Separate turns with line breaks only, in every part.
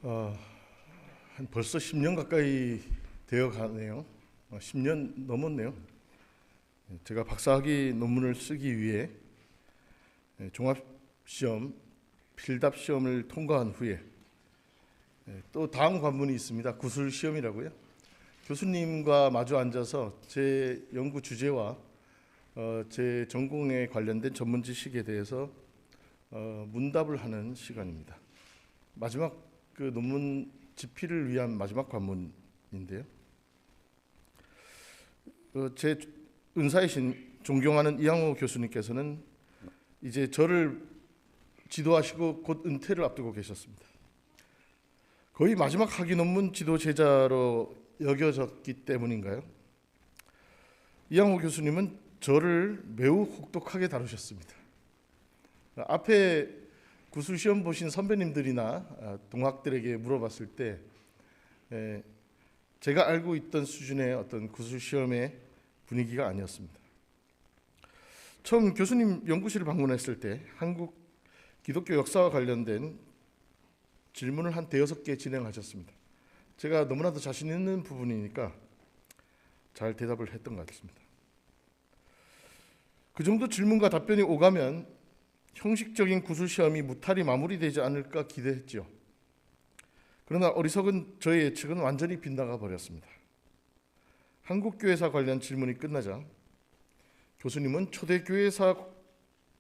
한 벌써 10년 가까이 되어 가네요. 10년 넘었네요. 제가 박사학위 논문을 쓰기 위해 종합시험, 필답 시험을 통과한 후에 또 다음 관문이 있습니다. 구술시험이라고요. 교수님과 마주 앉아서 제 연구 주제와 제 전공에 관련된 전문 지식에 대해서 문답을 하는 시간입니다. 마지막 그 논문 집필을 위한 마지막 관문인데요. 제 은사이신 존경하는 이양호 교수님께서는 이제 저를 지도하시고 곧 은퇴를 앞두고 계셨습니다. 거의 마지막 학위 논문 지도 제자로 여겨졌기 때문인가요? 이양호 교수님은 저를 매우 혹독하게 다루셨습니다. 앞에 구술시험 보신 선배님들이나 동학들에게 물어봤을 때 제가 알고 있던 수준의 어떤 구술시험의 분위기가 아니었습니다. 처음 교수님 연구실을 방문했을 때 한국 기독교 역사와 관련된 질문을 한 5-6개 진행하셨습니다. 제가 너무나도 자신 있는 부분이니까 잘 대답을 했던 것 같습니다. 그 정도 질문과 답변이 오가면 형식적인 구술시험이 무탈이 마무리되지 않을까 기대했죠. 그러나 어리석은 저의 예측은 완전히 빗나가 버렸습니다. 한국교회사 관련 질문이 끝나자 교수님은 초대교회사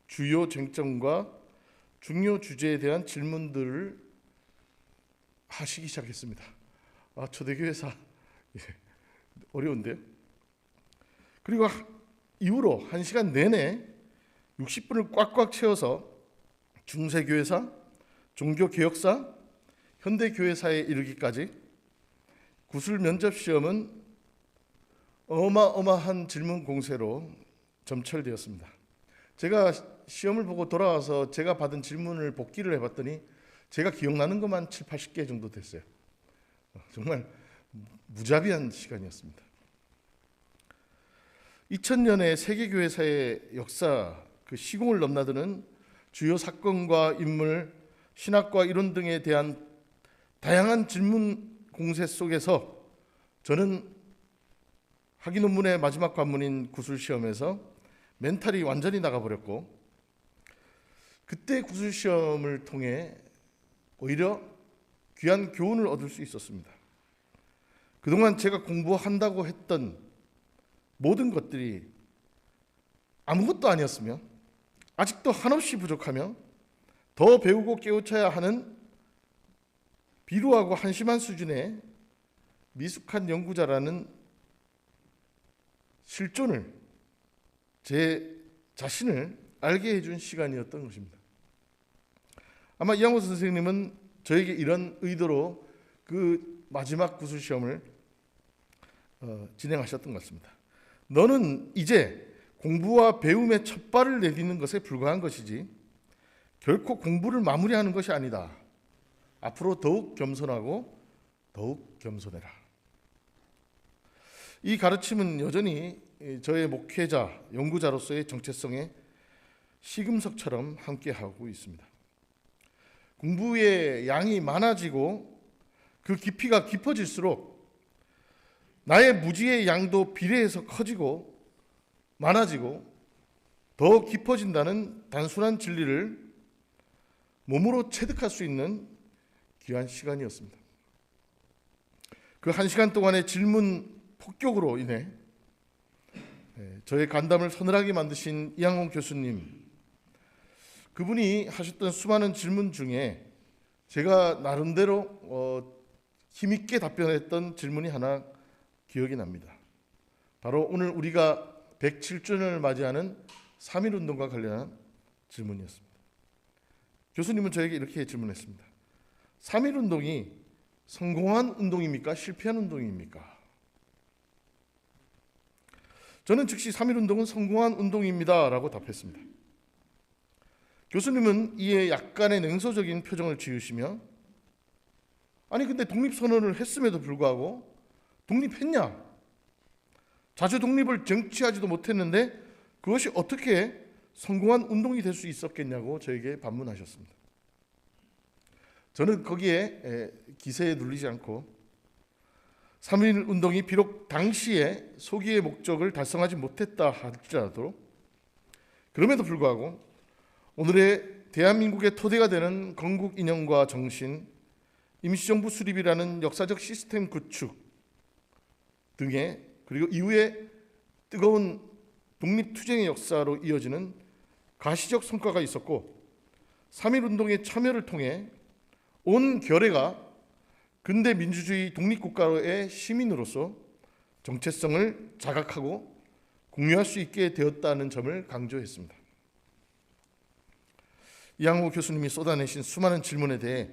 주요 쟁점과 중요 주제에 대한 질문들을 하시기 시작했습니다. 초대교회사 어려운데요. 그리고 이후로 1시간 내내 60분을 꽉꽉 채워서 중세교회사, 종교개혁사, 현대교회사에 이르기까지 구술 면접시험은 어마어마한 질문 공세로 점철되었습니다. 제가 시험을 보고 돌아와서 제가 받은 질문을 복기를 해봤더니 제가 기억나는 것만 70-80개 정도 됐어요. 정말 무자비한 시간이었습니다. 2000년의 세계교회사의 역사, 그 시공을 넘나드는 주요 사건과 인물, 신학과 이론 등에 대한 다양한 질문 공세 속에서 저는 학위 논문의 마지막 관문인 구술시험에서 멘탈이 완전히 나가버렸고, 그때 구술시험을 통해 오히려 귀한 교훈을 얻을 수 있었습니다. 그동안 제가 공부한다고 했던 모든 것들이 아무것도 아니었으며 아직도 한없이 부족하며 더 배우고 깨우쳐야 하는 비루하고 한심한 수준의 미숙한 연구자라는 실존을, 제 자신을 알게 해준 시간이었던 것입니다. 아마 이양호 선생님은 저에게 이런 의도로 그 마지막 구술시험을 진행하셨던 것 같습니다. 너는 이제 공부와 배움의 첫발을 내딛는 것에 불과한 것이지 결코 공부를 마무리하는 것이 아니다. 앞으로 더욱 겸손하고 더욱 겸손해라. 이 가르침은 여전히 저의 목회자, 연구자로서의 정체성에 시금석처럼 함께하고 있습니다. 공부의 양이 많아지고 그 깊이가 깊어질수록 나의 무지의 양도 비례해서 커지고 많아지고 더 깊어진다는 단순한 진리를 몸으로 체득할 수 있는 귀한 시간이었습니다. 그 1시간 동안의 질문 폭격으로 인해 저의 간담을 서늘하게 만드신 이양호 교수님, 그분이 하셨던 수많은 질문 중에 제가 나름대로 힘있게 답변했던 질문이 하나 기억이 납니다. 바로 오늘 우리가 107주년을 맞이하는 3.1운동과 관련한 질문이었습니다. 교수님은 저에게 이렇게 질문했습니다. 3.1운동이 성공한 운동입니까? 실패한 운동입니까? 저는 즉시 3.1운동은 성공한 운동입니다 라고 답했습니다. 교수님은 이에 약간의 냉소적인 표정을 지으시며, 아니 근데 독립선언을 했음에도 불구하고 독립했냐? 자주 독립을 쟁취하지도 못했는데 그것이 어떻게 성공한 운동이 될 수 있었겠냐고 저에게 반문하셨습니다. 저는 거기에 기세에 눌리지 않고 3.1 운동이 비록 당시에 소기의 목적을 달성하지 못했다 할지라도 그럼에도 불구하고 오늘의 대한민국의 토대가 되는 건국 이념과 정신, 임시정부 수립이라는 역사적 시스템 구축 등의 그리고 이후에 뜨거운 독립투쟁의 역사로 이어지는 가시적 성과가 있었고 3.1 운동의 참여를 통해 온 결의가 근대 민주주의 독립국가의 시민으로서 정체성을 자각하고 공유할 수 있게 되었다는 점을 강조했습니다. 이양호 교수님이 쏟아내신 수많은 질문에 대해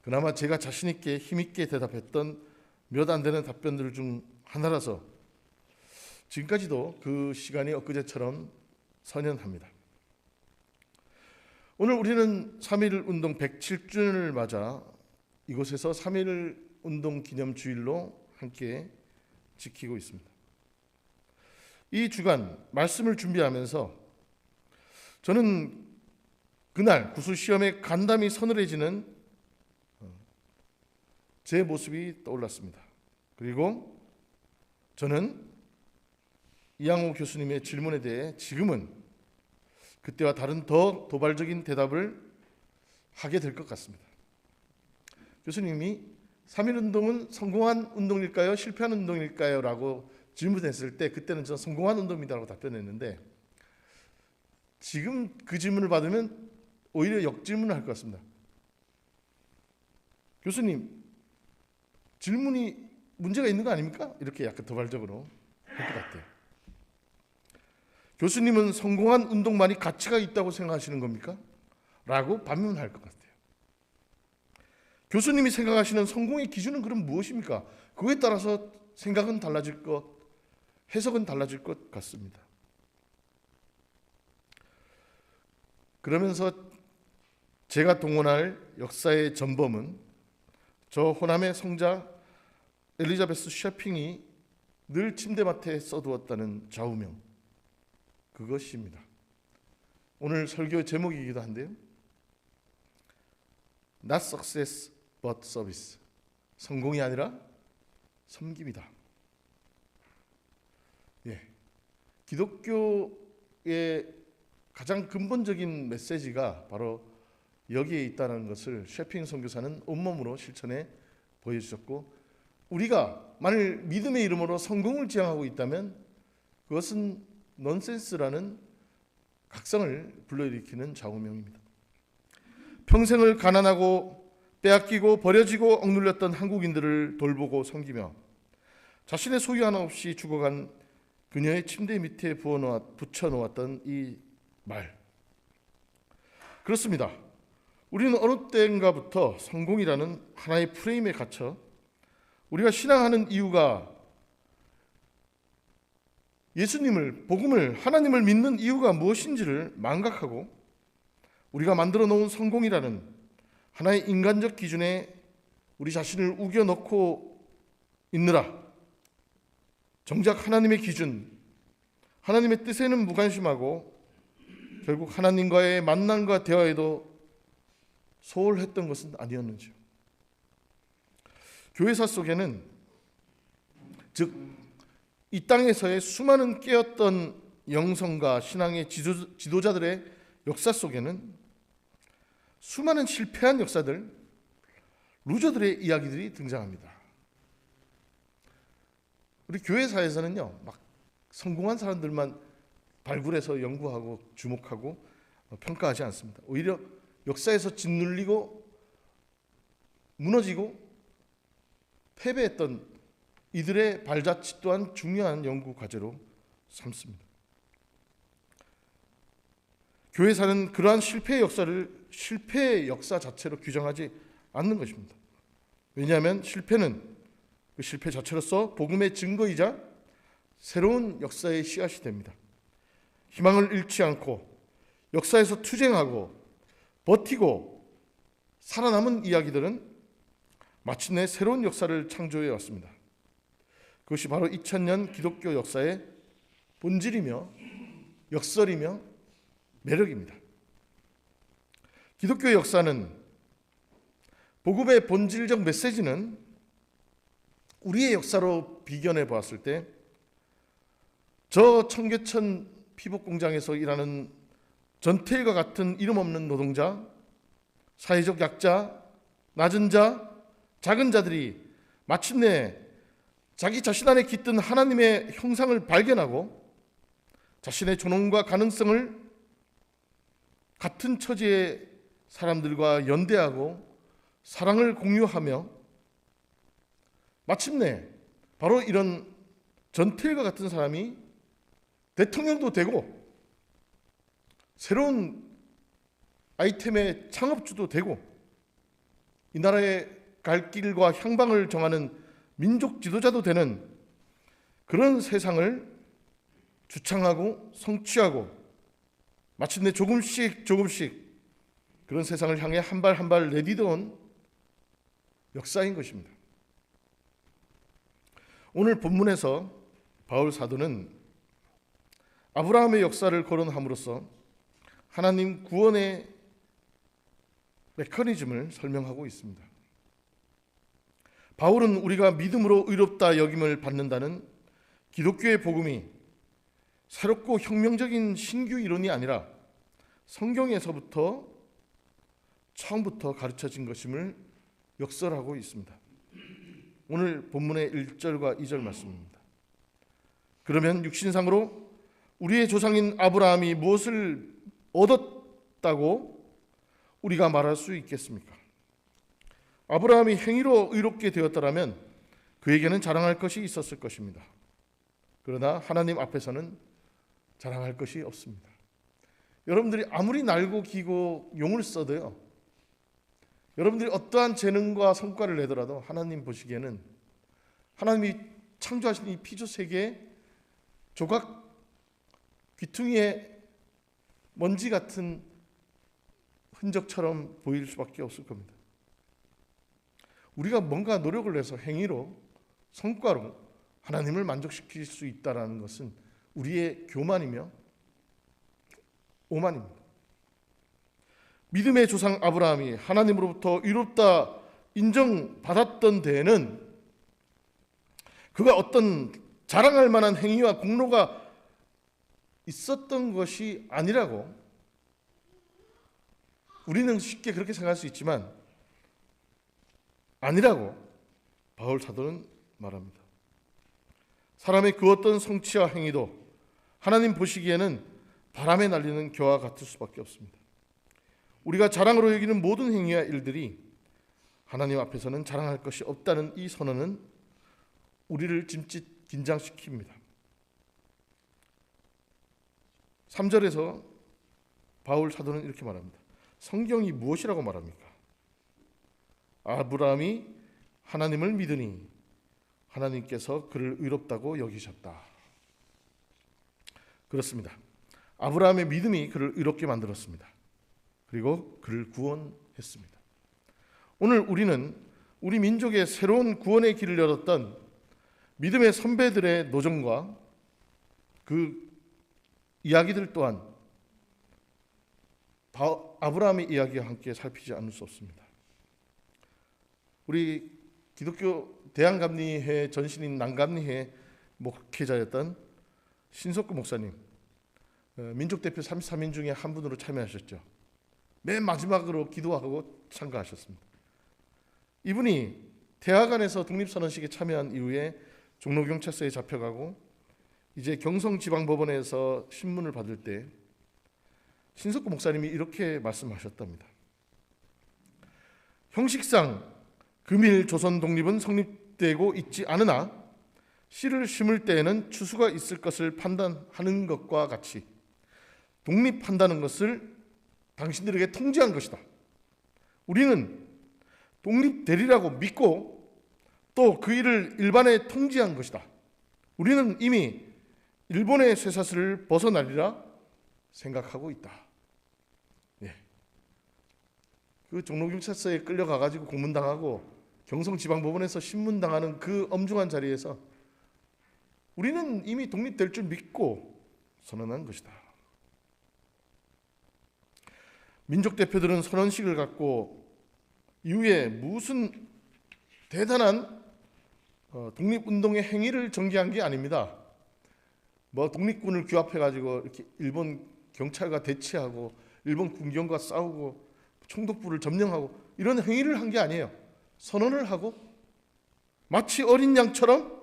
그나마 제가 자신 있게 힘 있게 대답했던 몇 안 되는 답변들 중 하나라서 지금까지도 그 시간이 엊그제처럼 선연합니다. 오늘 우리는 3.1 운동 107주년을 맞아 이곳에서 3.1 운동 기념 주일로 함께 지키고 있습니다. 이 주간 말씀을 준비하면서 저는 그날 구술시험에 간담이 서늘해지는 제 모습이 떠올랐습니다. 그리고 저는 이양호 교수님의 질문에 대해 지금은 그때와 다른 더 도발적인 대답을 하게 될 것 같습니다. 교수님이 3.1 운동은 성공한 운동일까요? 실패한 운동일까요? 라고 질문했을 때 그때는 저는 성공한 운동입니다라고 답변했는데 지금 그 질문을 받으면 오히려 역질문을 할 것 같습니다. 교수님, 질문이 문제가 있는 거 아닙니까? 이렇게 약간 도발적으로 할 것 같아요. 교수님은 성공한 운동만이 가치가 있다고 생각하시는 겁니까? 라고 반문할 것 같아요. 교수님이 생각하시는 성공의 기준은 그럼 무엇입니까? 그거에 따라서 생각은 달라질 것, 해석은 달라질 것 같습니다. 그러면서 제가 동원할 역사의 전범은 저 호남의 성자 엘리자베스 셰핑이 늘 침대맡에 써두었다는 좌우명, 그것입니다. 오늘 설교 제목이기도 한데요. Not success but service. 성공이 아니라 섬김이다. 예. 기독교의 가장 근본적인 메시지가 바로 여기에 있다는 것을 셰핑 선교사는 온몸으로 실천해 보여주셨고, 우리가 만일 믿음의 이름으로 성공을 지향하고 있다면 그것은 넌센스라는 각성을 불러일으키는 좌우명입니다. 평생을 가난하고 빼앗기고 버려지고 억눌렸던 한국인들을 돌보고 섬기며 자신의 소유 하나 없이 죽어간 그녀의 침대 밑에 붙여놓았던 이 말, 그렇습니다. 우리는 어느 때인가부터 성공이라는 하나의 프레임에 갇혀 우리가 신앙하는 이유가 예수님을, 복음을, 하나님을 믿는 이유가 무엇인지를 망각하고 우리가 만들어 놓은 성공이라는 하나의 인간적 기준에 우리 자신을 우겨넣고 있느라 정작 하나님의 기준, 하나님의 뜻에는 무관심하고 결국 하나님과의 만남과 대화에도 소홀했던 것은 아니었는지요. 교회사 속에는, 즉 이 땅에서의 수많은 깨었던 영성과 신앙의 지도자들의 역사 속에는 수많은 실패한 역사들, 루저들의 이야기들이 등장합니다. 우리 교회사에서는요, 막 성공한 사람들만 발굴해서 연구하고 주목하고 평가하지 않습니다. 오히려 역사에서 짓눌리고 무너지고 패배했던 이들의 발자취 또한 중요한 연구 과제로 삼습니다. 교회사는 그러한 실패의 역사를 실패의 역사 자체로 규정하지 않는 것입니다. 왜냐하면 실패는 그 실패 자체로서 복음의 증거이자 새로운 역사의 씨앗이 됩니다. 희망을 잃지 않고 역사에서 투쟁하고 버티고 살아남은 이야기들은 마침내 새로운 역사를 창조해 왔습니다. 그것이 바로 2000년 기독교 역사의 본질이며 역설이며 매력입니다. 기독교의 역사는 복음의 본질적 메시지는 우리의 역사로 비견해 보았을 때 저 청계천 피복 공장에서 일하는 전태일과 같은 이름 없는 노동자, 사회적 약자, 낮은 자, 작은 자들이 마침내 자기 자신 안에 깃든 하나님의 형상을 발견하고 자신의 존엄과 가능성을 같은 처지의 사람들과 연대하고 사랑을 공유하며 마침내 바로 이런 전태일과 같은 사람이 대통령도 되고 새로운 아이템의 창업주도 되고 이 나라의 갈 길과 향방을 정하는 민족 지도자도 되는 그런 세상을 주창하고 성취하고 마침내 조금씩 그런 세상을 향해 한 발 한 발 내디뎌온 역사인 것입니다. 오늘 본문에서 바울 사도는 아브라함의 역사를 거론함으로써 하나님 구원의 메커니즘을 설명하고 있습니다. 바울은 우리가 믿음으로 의롭다 여김을 받는다는 기독교의 복음이 새롭고 혁명적인 신규 이론이 아니라 성경에서부터 처음부터 가르쳐진 것임을 역설하고 있습니다. 오늘 본문의 1절과 2절 말씀입니다. 그러면 육신상으로 우리의 조상인 아브라함이 무엇을 얻었다고 우리가 말할 수 있겠습니까? 아브라함이 행위로 의롭게 되었더라면 그에게는 자랑할 것이 있었을 것입니다. 그러나 하나님 앞에서는 자랑할 것이 없습니다. 여러분들이 아무리 날고 기고 용을 써도요, 여러분들이 어떠한 재능과 성과를 내더라도 하나님 보시기에는 하나님이 창조하신 이 피조 세계의 조각 귀퉁이의 먼지 같은 흔적처럼 보일 수밖에 없을 겁니다. 우리가 뭔가 노력을 내서 행위로 성과로 하나님을 만족시킬 수 있다는 것은 우리의 교만이며 오만입니다. 믿음의 조상 아브라함이 하나님으로부터 의롭다 인정받았던 데에는 그가 어떤 자랑할 만한 행위와 공로가 있었던 것이 아니라고 우리는 쉽게 그렇게 생각할 수 있지만 아니라고 바울 사도는 말합니다. 사람의 그 어떤 성취와 행위도 하나님 보시기에는 바람에 날리는 겨와 같을 수밖에 없습니다. 우리가 자랑으로 여기는 모든 행위와 일들이 하나님 앞에서는 자랑할 것이 없다는 이 선언은 우리를 짐짓 긴장시킵니다. 3절에서 바울 사도는 이렇게 말합니다. 성경이 무엇이라고 말합니까? 아브라함이 하나님을 믿으니 하나님께서 그를 의롭다고 여기셨다. 그렇습니다. 아브라함의 믿음이 그를 의롭게 만들었습니다. 그리고 그를 구원했습니다. 오늘 우리는 우리 민족의 새로운 구원의 길을 열었던 믿음의 선배들의 노정과 그 이야기들 또한 아브라함의 이야기와 함께 살피지 않을 수 없습니다. 우리 기독교 대한감리회 전신인 남감리회 목회자였던 신석구 목사님, 민족대표 33인 중에 한 분으로 참여하셨죠. 맨 마지막으로 기도하고 참가하셨습니다. 이분이 대학안에서 독립선언식에 참여한 이후에 종로경찰서에 잡혀가고 이제 경성지방법원에서 신문을 받을 때 신석구 목사님이 이렇게 말씀하셨답니다. 형식상 금일 조선 독립은 성립되고 있지 않으나 씨를 심을 때에는 추수가 있을 것을 판단하는 것과 같이 독립한다는 것을 당신들에게 통지한 것이다. 우리는 독립되리라고 믿고 또 그 일을 일반에 통지한 것이다. 우리는 이미 일본의 쇠사슬을 벗어나리라 생각하고 있다. 예. 그 종로경찰서에 끌려가가지고 고문당하고 경성지방법원에서 신문당하는 그 엄중한 자리에서 우리는 이미 독립될 줄 믿고 선언한 것이다. 민족 대표들은 선언식을 갖고 이후에 무슨 대단한 독립운동의 행위를 전개한 게 아닙니다. 뭐 독립군을 규합해가지고 이렇게 일본 경찰과 대치하고 일본 군경과 싸우고 총독부를 점령하고 이런 행위를 한 게 아니에요. 선언을 하고 마치 어린 양처럼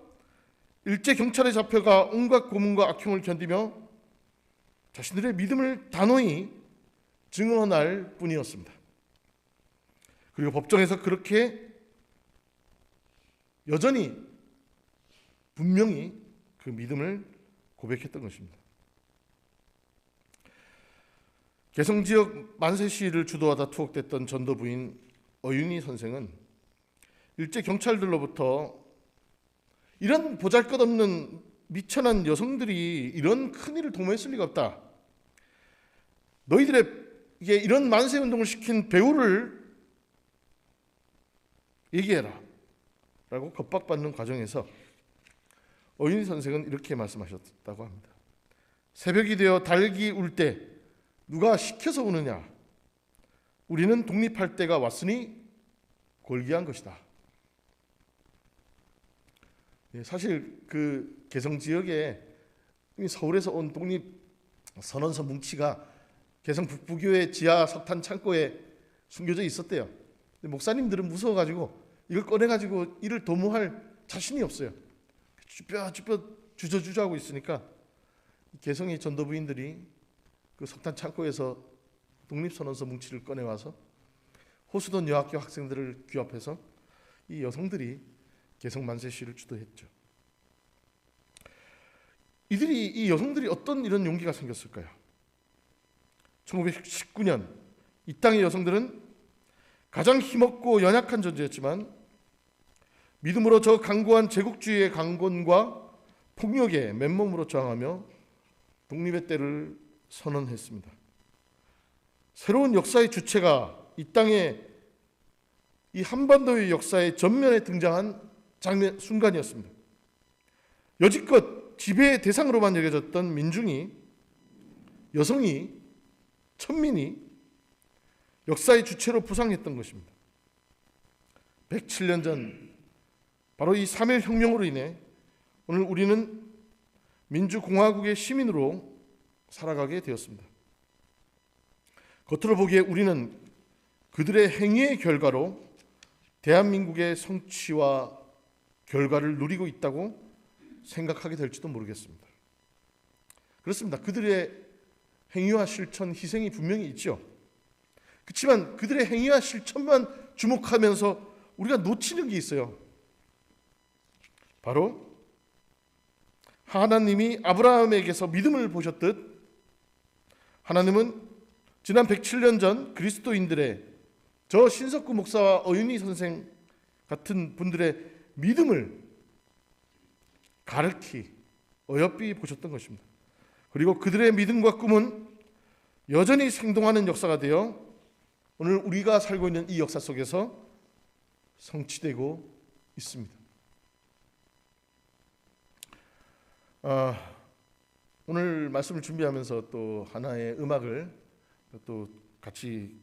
일제 경찰에 잡혀가 온갖 고문과 악행을 견디며 자신들의 믿음을 단호히 증언할 뿐이었습니다. 그리고 법정에서 그렇게 여전히 분명히 그 믿음을 고백했던 것입니다. 개성지역 만세 시위를 주도하다 투옥됐던 전도부인 어윤희 선생은 일제 경찰들로부터 이런 보잘것없는 미천한 여성들이 이런 큰일을 도모했을 리가 없다. 너희들에게 이런 만세운동을 시킨 배우를 얘기해라 라고 겁박받는 과정에서 어윤희 선생은 이렇게 말씀하셨다고 합니다. 새벽이 되어 닭이 울 때 누가 시켜서 우느냐? 우리는 독립할 때가 왔으니 골기한 것이다. 사실 그 개성 지역에 서울에서 온 독립 선언서 뭉치가 개성 북부교회 지하 석탄 창고에 숨겨져 있었대요. 목사님들은 무서워가지고 이걸 꺼내가지고 이를 도모할 자신이 없어요. 쭈뼛쭈뼛 주저주저하고 있으니까 개성의 전도부인들이 그 석탄 창고에서 독립선언서 뭉치를 꺼내와서 호수돈 여학교 학생들을 규합해서 이 여성들이 개성 만세 시위를 주도했죠. 이 여성들이 어떤 이런 용기가 생겼을까요? 1919년 이 땅의 여성들은 가장 힘없고 연약한 존재였지만 믿음으로 저 강고한 제국주의의 강권과 폭력에 맨몸으로 저항하며 독립의 때를 선언했습니다. 새로운 역사의 주체가 이 땅에 이 한반도의 역사의 전면에 등장한 순간이었습니다. 여지껏 지배의 대상으로만 여겨졌던 민중이, 여성이, 천민이 역사의 주체로 부상했던 것입니다. 107년 전 바로 이 3.1 혁명으로 인해 오늘 우리는 민주공화국의 시민으로 살아가게 되었습니다. 겉으로 보기에 우리는 그들의 행위의 결과로 대한민국의 성취와 결과를 누리고 있다고 생각하게 될지도 모르겠습니다. 그렇습니다. 그들의 행위와 실천, 희생이 분명히 있죠. 그렇지만 그들의 행위와 실천만 주목하면서 우리가 놓치는 게 있어요. 바로 하나님이 아브라함에게서 믿음을 보셨듯 하나님은 지난 107년 전 그리스도인들의 저 신석구 목사와 어윤희 선생 같은 분들의 믿음을 가르치 어여삐 보셨던 것입니다. 그리고 그들의 믿음과 꿈은 여전히 생동하는 역사가 되어 오늘 우리가 살고 있는 이 역사 속에서 성취되고 있습니다. 오늘 말씀을 준비하면서 또 하나의 음악을 또 같이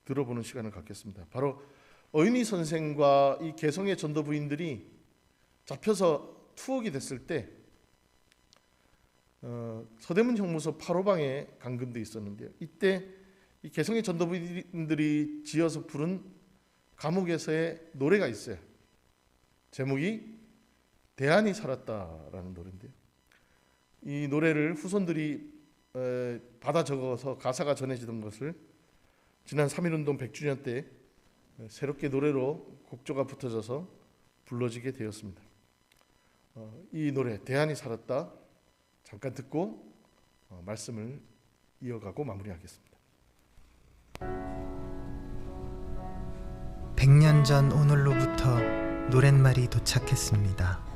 들어보는 시간을 갖겠습니다. 바로 어윤희 선생과 이 개성의 전도부인들이 잡혀서 투옥이 됐을 때 서대문 형무소 8호방에 감금돼 있었는데요. 이때 이 개성의 전도부인들이 지어서 부른 감옥에서의 노래가 있어요. 제목이 대안이 살았다라는 노래인데요. 이 노래를 후손들이 받아 적어서 가사가 전해지던 것을 지난 3.1운동 100주년 때 새롭게 노래로 곡조가 붙어져서 불러지게 되었습니다. 이 노래 대안이 살았다 잠깐 듣고 말씀을 이어가고 마무리하겠습니다.
100년 전 오늘로부터 노랫말이 도착했습니다.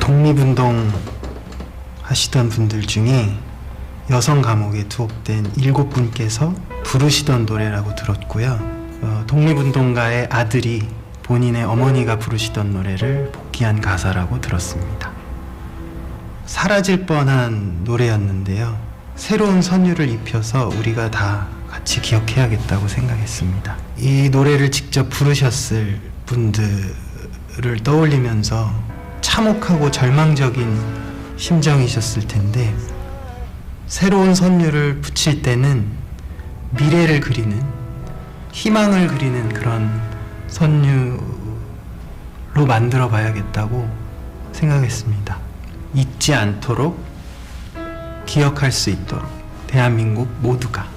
독립운동 하시던 분들 중에 여성 감옥에 투옥된 7분께서 부르시던 노래라고 들었고요. 독립운동가의 아들이 본인의 어머니가 부르시던 노래를 복귀한 가사라고 들었습니다. 사라질 뻔한 노래였는데요. 새로운 선율을 입혀서 우리가 다 같이 기억해야겠다고 생각했습니다. 이 노래를 직접 부르셨을 분들을 떠올리면서 참혹하고 절망적인 심정이셨을 텐데, 새로운 선율을 붙일 때는 미래를 그리는, 희망을 그리는 그런 선율로 만들어 봐야겠다고 생각했습니다. 잊지 않도록, 기억할 수 있도록, 대한민국 모두가.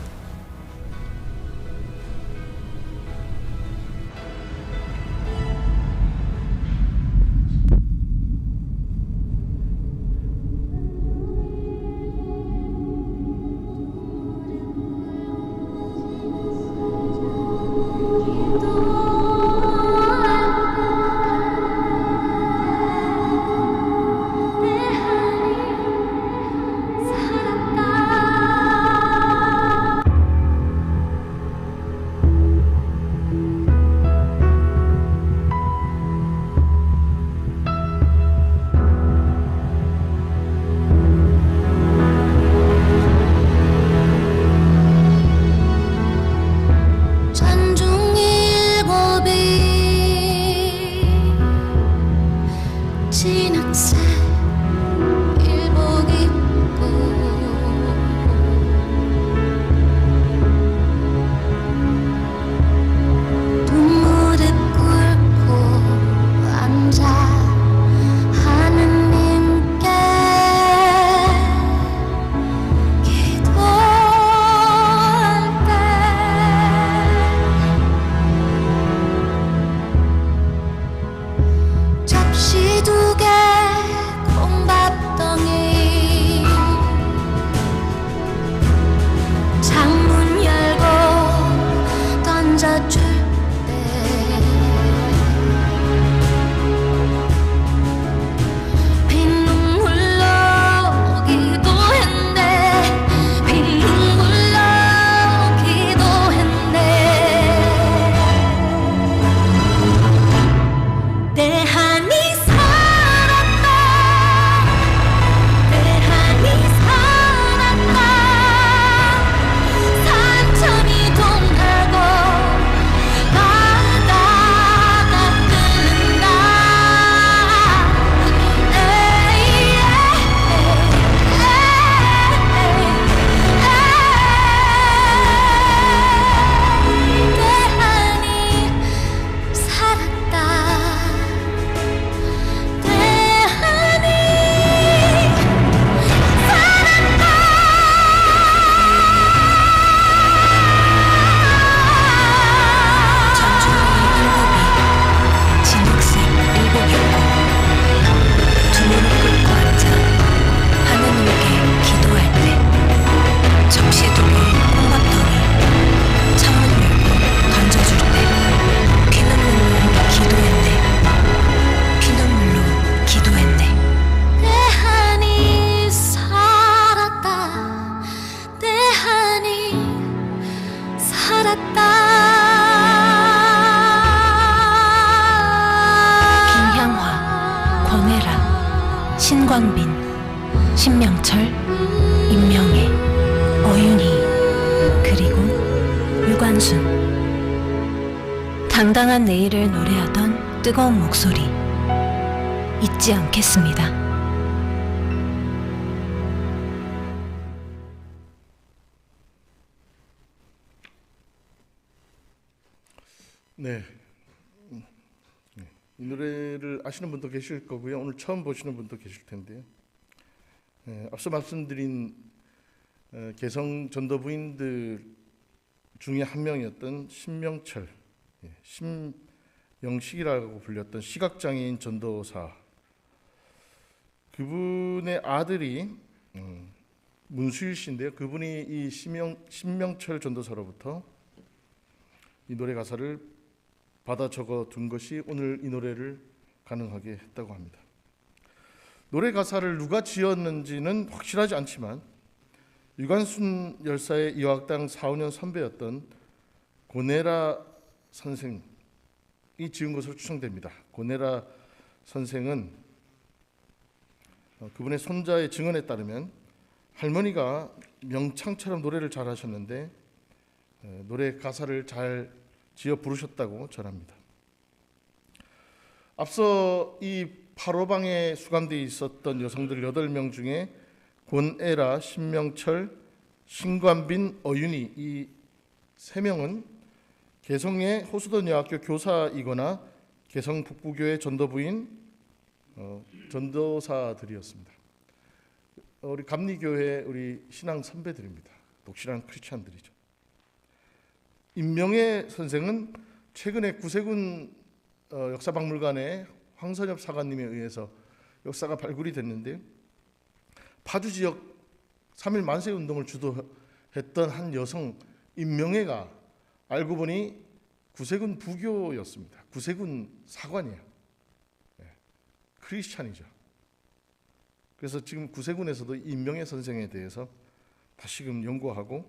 신광빈, 신명철, 임명애, 어윤희, 그리고 유관순. 당당한 내일을 노래하던 뜨거운 목소리 잊지 않겠습니다.
네. 이 노래를 아시는 분도 계실 거고요. 오늘 처음 보시는 분도 계실 텐데요. 앞서 말씀드린 개성 전도부인들 중에 한 명이었던 신명철, 신영식이라고 불렸던 시각장애인 전도사, 그분의 아들이 문수일 씨인데요. 그분이 이 신명철 전도사로부터 이 노래 가사를 받아 적어 둔 것이 오늘 이 노래를 가능하게 했다고 합니다. 노래 가사를 누가 지었는지는 확실하지 않지만 유관순 열사의 이화학당 4, 5년 선배였던 고네라 선생이 지은 것으로 추정됩니다. 고네라 선생은 그분의 손자의 증언에 따르면 할머니가 명창처럼 노래를 잘하셨는데 노래 가사를 잘 지어 부르셨다고 전합니다. 앞서 이 8호방에 수감되어 있었던 여성들 8명 중에 권애라, 신명철, 신관빈, 어윤희 이 3명은 개성의 호수던 여학교 교사이거나 개성 북부교회 전도부인 전도사들이었습니다. 우리 감리교회 우리 신앙 선배들입니다. 독실한 크리스찬들이죠. 임명애 선생은 최근에 구세군 역사박물관에 황선엽 사관님에 의해서 역사가 발굴이 됐는데요. 파주 지역 3.1 만세운동을 주도했던 한 여성 임명애가 알고 보니 구세군 부교였습니다. 구세군 사관이에요. 크리스찬이죠. 그래서 지금 구세군에서도 임명애 선생에 대해서 다시금 연구하고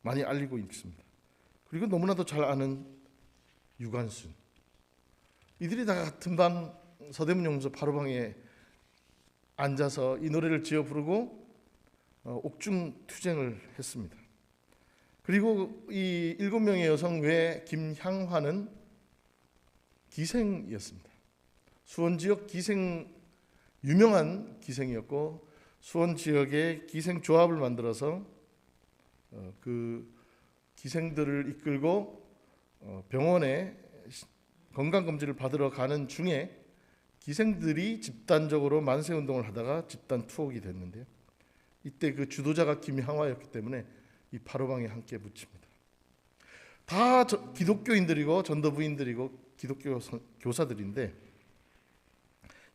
많이 알리고 있습니다. 그리고 너무나도 잘 아는 유관순. 이들이 다 같은 밤 서대문용서 8호방에 앉아서 이 노래를 지어 부르고 옥중투쟁을 했습니다. 그리고 이 7명의 여성 외에 김향화는 기생이었습니다. 수원 지역 유명한 기생이었고 수원 지역에 기생조합을 만들어서 그 기생들을 이끌고 병원에 건강검진을 받으러 가는 중에 기생들이 집단적으로 만세운동을 하다가 집단 투옥이 됐는데요. 이때 그 주도자가 김향화였기 때문에 이 8호방에 함께 붙입니다. 다 기독교인들이고 전도부인들이고 기독교 교사들인데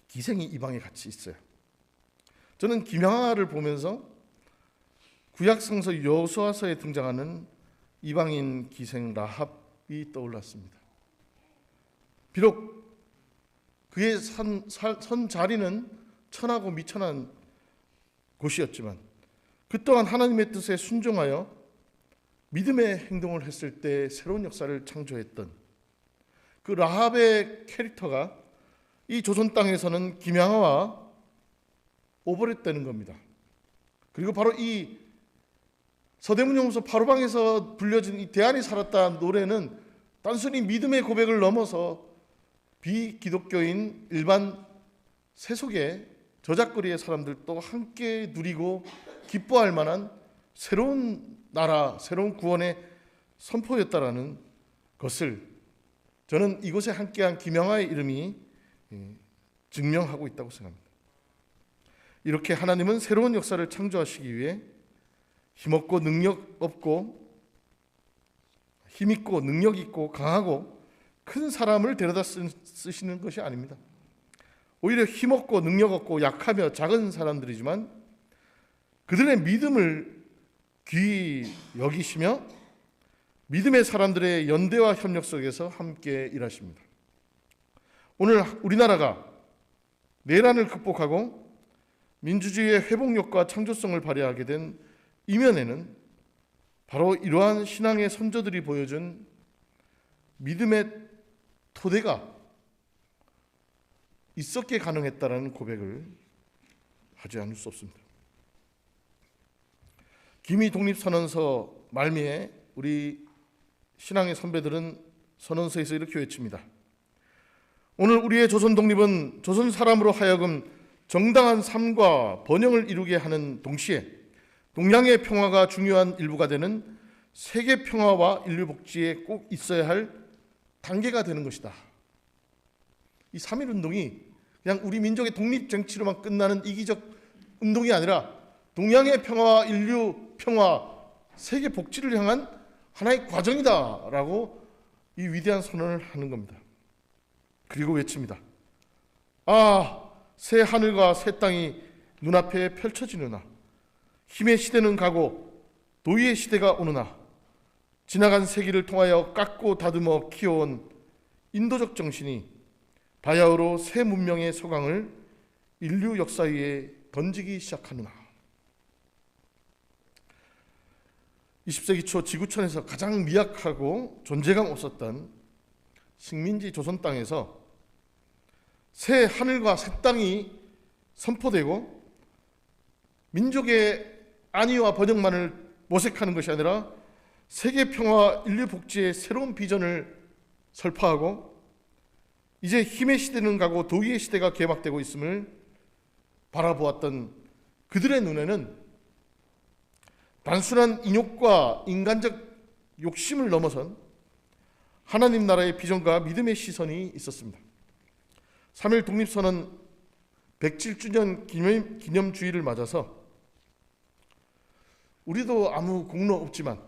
기생이 이 방에 같이 있어요. 저는 김향화를 보면서 구약성서 여호수아서에 등장하는 이방인 기생 라합이 떠올랐습니다. 비록 그의 선 자리는 천하고 미천한 곳이었지만 그 또한 하나님의 뜻에 순종하여 믿음의 행동을 했을 때 새로운 역사를 창조했던 그 라합의 캐릭터가 이 조선 땅에서는 김향화와 오버랩되는 겁니다. 그리고 바로 이 서대문용서 8호방에서 불려진 이 대안이 살았다 노래는 단순히 믿음의 고백을 넘어서 비기독교인 일반 세속의 저작거리의 사람들도 함께 누리고 기뻐할 만한 새로운 나라, 새로운 구원의 선포였다라는 것을 저는 이곳에 함께한 김향화의 이름이 증명하고 있다고 생각합니다. 이렇게 하나님은 새로운 역사를 창조하시기 위해 힘없고 능력 없고 힘있고 능력 있고 강하고 큰 사람을 데려다 쓰시는 것이 아닙니다. 오히려 힘없고 능력 없고 약하며 작은 사람들이지만 그들의 믿음을 귀히 여기시며 믿음의 사람들의 연대와 협력 속에서 함께 일하십니다. 오늘 우리나라가 내란을 극복하고 민주주의의 회복력과 창조성을 발휘하게 된 이면에는 바로 이러한 신앙의 선조들이 보여준 믿음의 토대가 있었기에 가능했다라는 고백을 하지 않을 수 없습니다. 기미 독립선언서 말미에 우리 신앙의 선배들은 선언서에서 이렇게 외칩니다. 오늘 우리의 조선 독립은 조선 사람으로 하여금 정당한 삶과 번영을 이루게 하는 동시에 동양의 평화가 중요한 일부가 되는 세계 평화와 인류 복지에 꼭 있어야 할 단계가 되는 것이다. 이 3.1 운동이 그냥 우리 민족의 독립 쟁취로만 끝나는 이기적 운동이 아니라 동양의 평화와 인류 평화, 세계 복지를 향한 하나의 과정이다라고 이 위대한 선언을 하는 겁니다. 그리고 외칩니다. 아, 새 하늘과 새 땅이 눈앞에 펼쳐지느나 힘의 시대는 가고 도의의 시대가 오느나 지나간 세기를 통하여 깎고 다듬어 키워온 인도적 정신이 바야흐로 새 문명의 소강을 인류 역사 위에 번지기 시작하느냐. 20세기 초 지구촌에서 가장 미약하고 존재감 없었던 식민지 조선 땅에서 새 하늘과 새 땅이 선포되고 민족의 안위와 번영만을 모색하는 것이 아니라 세계 평화, 인류 복지의 새로운 비전을 설파하고 이제 힘의 시대는 가고 도의의 시대가 개막되고 있음을 바라보았던 그들의 눈에는 단순한 인욕과 인간적 욕심을 넘어선 하나님 나라의 비전과 믿음의 시선이 있었습니다. 3.1 독립선언 107주년 기념주의를 맞아서 우리도 아무 공로 없지만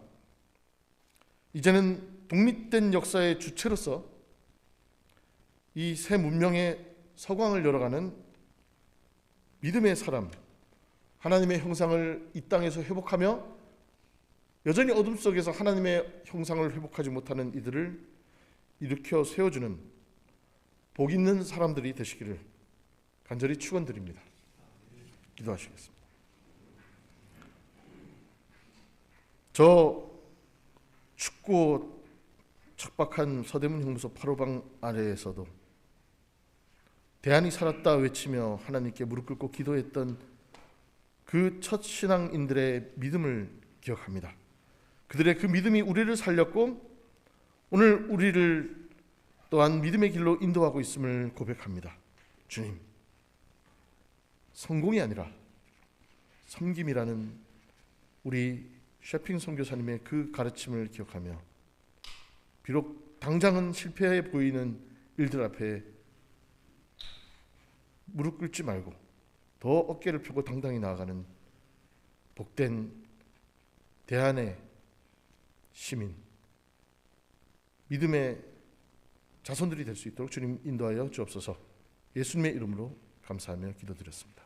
이제는 독립된 역사의 주체로서 이 새 문명의 서광을 열어가는 믿음의 사람, 하나님의 형상을 이 땅에서 회복하며 여전히 어둠 속에서 하나님의 형상을 회복하지 못하는 이들을 일으켜 세워주는 복 있는 사람들이 되시기를 간절히 축원드립니다. 기도하시겠습니다. 저 춥고 척박한 서대문 형무소 8호방 아래에서도 대안이 살았다 외치며 하나님께 무릎 꿇고 기도했던 그 첫 신앙인들의 믿음을 기억합니다. 그들의 그 믿음이 우리를 살렸고 오늘 우리를 또한 믿음의 길로 인도하고 있음을 고백합니다. 주님, 성공이 아니라 섬김이라는 우리 셰핑 선교사님의 그 가르침을 기억하며 비록 당장은 실패해 보이는 일들 앞에 무릎 꿇지 말고 더 어깨를 펴고 당당히 나아가는 복된 대안의 시민, 믿음의 자손들이 될 수 있도록 주님 인도하여 주옵소서. 예수님의 이름으로 감사하며 기도드렸습니다.